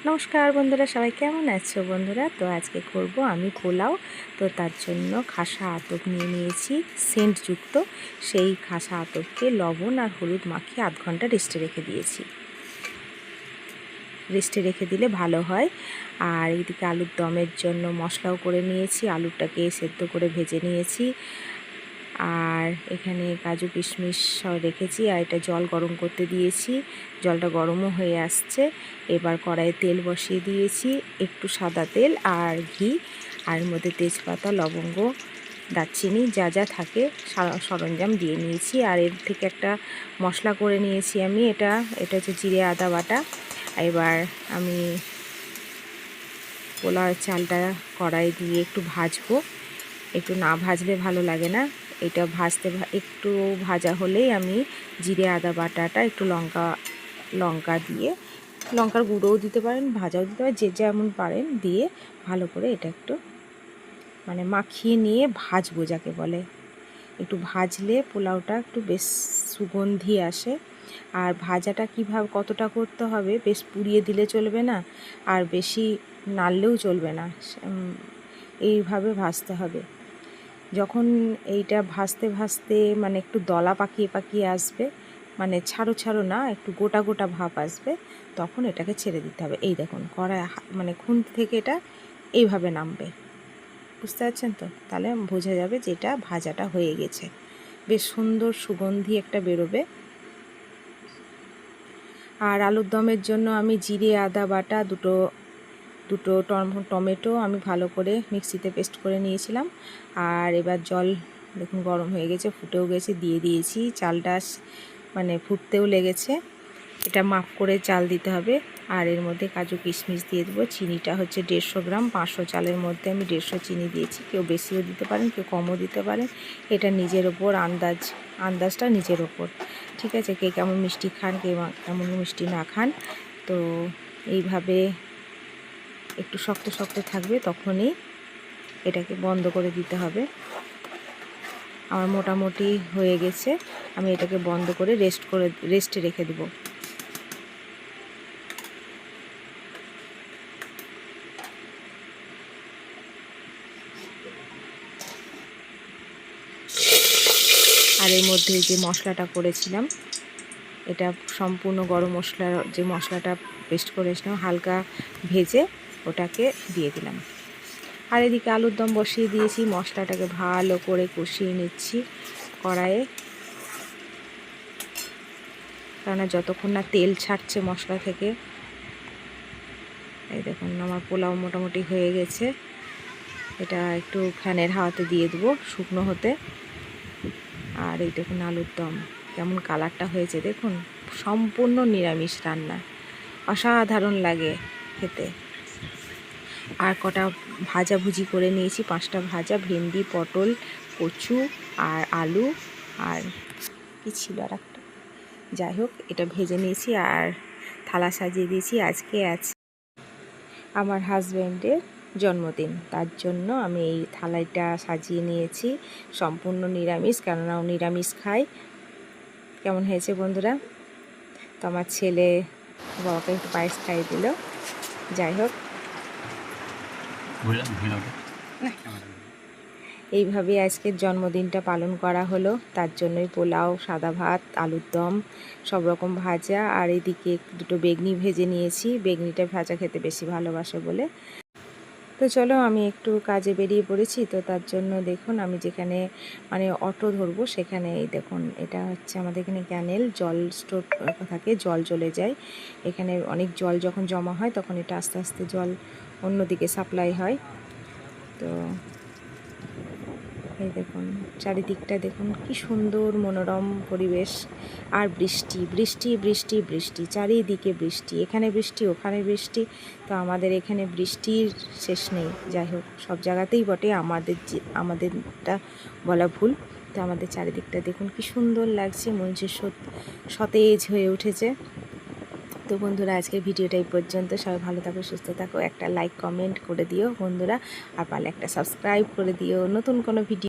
নমস্কার বন্ধুরা, সবাই কেমন আছো বন্ধুরা? তো আজকে করব আমি পোলাও। তো তার জন্য খাসা আতপ নিয়ে নিয়েছি সেন্টযুক্ত। সেই খাসা আতপকে লবণ আর হলুদ মাখিয়ে আধ ঘন্টা রেস্টে রেখে দিয়েছি। রেস্টে রেখে দিলে ভালো হয়। আর এইদিকে আলুর দমের জন্য মশলাও করে নিয়েছি, আলুটাকে সেদ্ধ করে ভেজে নিয়েছি। আর এখানে কাজু কিশমিশ রেখেছি, আর এটা জল গরম করতে দিয়েছি। জলটা গরমও হয়ে আসছে। এবার কড়াইয়ে তেল বসিয়ে দিয়েছি, একটু সাদা তেল আর ঘি, আর এর মধ্যে তেজপাতা, লবঙ্গ, দারচিনি যা যা থাকে সরঞ্জাম দিয়ে নিয়েছি। আর এর থেকে একটা মশলা করে নিয়েছি আমি, এটা হচ্ছে জিরে আদা বাটা। এবার আমি পোলাও চালটা কড়াই দিয়ে একটু ভাজবো, একটু না ভাজলে ভালো লাগে না। এটা একটু ভাজা হলেই আমি জিরে আদা বাটাটা একটু লঙ্কা দিয়ে, লঙ্কার গুঁড়োও দিতে পারেন, ভাজাও দিতে পারেন, যে যেমন পারেন দিয়ে ভালো করে এটা একটু মাখিয়ে নিয়ে ভাজবো, যাকে বলে। একটু ভাজলে পোলাওটা একটু বেশ সুগন্ধি আসে। আর ভাজাটা কীভাবে কতটা করতে হবে, বেশ পুড়িয়ে দিলে চলবে না, আর বেশি নাড়লেও চলবে না, এইভাবে ভাজতে হবে। যখন এইটা ভাজতে ভাজতে একটু দলা পাকিয়ে পাকিয়ে আসবে, ছাড়ো ছাড়ো না, একটু গোটা গোটা ভাব আসবে, তখন এটাকে ছেড়ে দিতে হবে। এই দেখুন কড়াই খুন্তি থেকে এটা এইভাবে নামবে, বুঝতে পারছেন তো? তাহলে বোঝা যাবে যে এটা ভাজাটা হয়ে গেছে। বেশ সুন্দর সুগন্ধি একটা বেরোবে। আর আলুর দমের জন্য আমি জিরে আদা বাটা দুটো টমেটো আমি ভালো করে মিক্সিতে পেস্ট করে নিয়েছিলাম। আর এবার জল দেখুন গরম হয়ে গেছে, ফুটেও গেছে, দিয়ে দিয়েছি। চালটা ফুটতেও লেগেছে, এটা মাপ করে চাল দিতে হবে। আর এর মধ্যে কাজু কিশমিশ দিয়ে দেবো। চিনিটা হচ্ছে 150 গ্রাম, 500 চালের মধ্যে আমি 150 চিনি দিয়েছি। কেউ বেশিও দিতে পারেন, কেউ কমও দিতে পারেন, এটা নিজের ওপর আন্দাজটা নিজের ওপর, ঠিক আছে? কে কেমন মিষ্টি খান, কে কেমন মিষ্টি না খান। তো এইভাবে একটু শক্ত শক্ত থাকবে, তখনই এটাকে বন্ধ করে দিতে হবে। আমার মোটামুটি হয়ে গেছে, আমি এটাকে বন্ধ করে রেস্টে রেখে দেবো। আর এর মধ্যে যে মশলাটা করেছিলাম, এটা সম্পূর্ণ গরম মশলার যে মশলাটা পেস্ট করেছিলাম, হালকা ভেজে ওটাকে দিয়ে দিলাম। আর এদিকে আলুর দম বসিয়ে দিয়েছি, মশলাটাকে ভালো করে কষিয়ে নিচ্ছি কড়াইয়ে, কেননা যতক্ষণ না তেল ছাড়ছে মশলা থেকে। এই দেখুন আমার পোলাও মোটামুটি হয়ে গেছে। এটা একটু ফ্যানের হাওয়াতে দিয়ে দেবো শুকনো হতে। আর এই দেখুন আলুর দম কেমন কালারটা হয়েছে দেখুন, সম্পূর্ণ নিরামিষ রান্না, অসাধারণ লাগে খেতে। আর কটা ভাজাভুজি করে নিয়েছি, 5টা ভাজা, ভেন্ডি, পটল, কচু আর আলু, আর কি ছিল আর একটা, যাই হোক এটা ভেজে নিয়েছি। আর থালা সাজিয়ে দিয়েছি। আজকে আছে আমার হাজব্যান্ডের জন্মদিন, তার জন্য আমি এই থালাটা সাজিয়ে নিয়েছি, সম্পূর্ণ নিরামিষ, কেননা ও নিরামিষ খায়। কেমন হয়েছে বন্ধুরা? তো আমার ছেলে বাবাকে একটু পায়েস খাইয়ে দিল। যাই হোক, এইভাবে আজকের জন্মদিনটা পালন করা হলো। তার জন্যই পোলাও, সাদা ভাত, আলুর দম, সব রকম ভাজা, আর এদিকে দুটো বেগনি ভেজে নিয়েছি, বেগনিটা ভাজা খেতে বেশি ভালোবাসে বলে। তো চলো আমি একটু কাজে বেরিয়ে পড়েছি। তো তার জন্য দেখুন আমি যেখানে অটো ধরবো, সেখানে এই দেখুন এটা হচ্ছে আমাদের এখানে ক্যানেল, জল স্টোর থাকে, জল চলে যায় এখানে। অনেক জল যখন জমা হয় তখন এটা আস্তে আস্তে জল অন্যদিকে সাপ্লাই হয়। তো এই দেখুন চারিদিকটা দেখুন কি সুন্দর মনোরম পরিবেশ। আর বৃষ্টি বৃষ্টি বৃষ্টি বৃষ্টি, চারিদিকে বৃষ্টি, এখানে বৃষ্টি ওখানে বৃষ্টি। তো আমাদের এখানে বৃষ্টির শেষ নেই। যাই হোক, সব জায়গাতেই বটে, আমাদেরটা বলা ভুল। তো আমাদের চারিদিকটা দেখুন কি সুন্দর লাগছে, মনে হচ্ছে সতেজ হয়ে উঠেছে। তো বন্ধুরা আজকের ভিডিওটা এই পর্যন্ত। সবাই ভালো থাকো, সুস্থ থাকো, একটা লাইক কমেন্ট করে দিও বন্ধুরা, আর পারলে একটা সাবস্ক্রাইব করে দিও। নতুন কোনো ভিডিও